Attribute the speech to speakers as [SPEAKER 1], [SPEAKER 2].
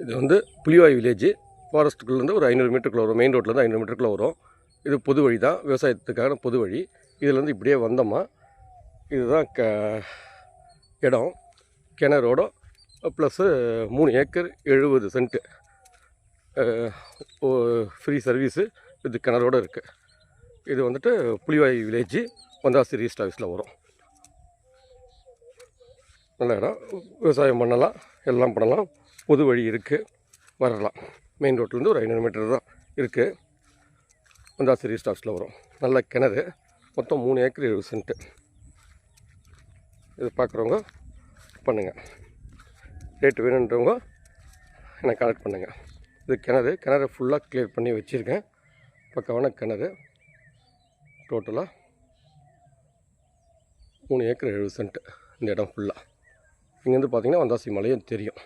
[SPEAKER 1] இது வந்து புலிவாய் வில்லேஜ். ஃபாரஸ்ட்டுக்குள்ளேருந்து ஒரு 500 மீட்டருக்குள்ள வரும். மெயின் ரோட்லேருந்து 500 மீட்டருக்குள்ள வரும். இது பொது வழி தான், விவசாயத்துக்கான பொது வழி. இதிலேருந்து இப்படியே வந்தோமா, இதுதான் இடம். கிணறோட plus 3 acre 70 cent free service இது கிணறோடு இருக்குது. இது வந்துட்டு புலிவாய் வில்லேஜ், வந்தாசி ரிஜிஸ்டர் ஆஃபீஸில் வரும். நல்ல இடம், விவசாயம் பண்ணலாம், எல்லாம் பண்ணலாம். பொது வழி இருக்குது, வரலாம். மெயின் ரோட்லேருந்து ஒரு 500 மீட்டர் தான் இருக்குது. வந்தாசி ரிஜிஸ்டர் ஆஃபீஸில் வரும். நல்ல கிணறு, மொத்தம் 3 ஏக்கர் 70 சென்ட்டு. இது பார்க்குறவங்க பண்ணுங்கள். ரேட்டு வேணுன்றவங்க என்னை கனெக்ட் பண்ணுங்கள். இது கிணறு ஃபுல்லாக கிளியர் பண்ணி வச்சுருக்கேன். பக்கமான கிணறு. டோட்டலாக 3 ஏக்கர் 70 சென்ட்டு இந்த இடம் ஃபுல்லாக. இங்கேருந்து பார்த்திங்கன்னா வந்தாசி மலையும் தெரியும்.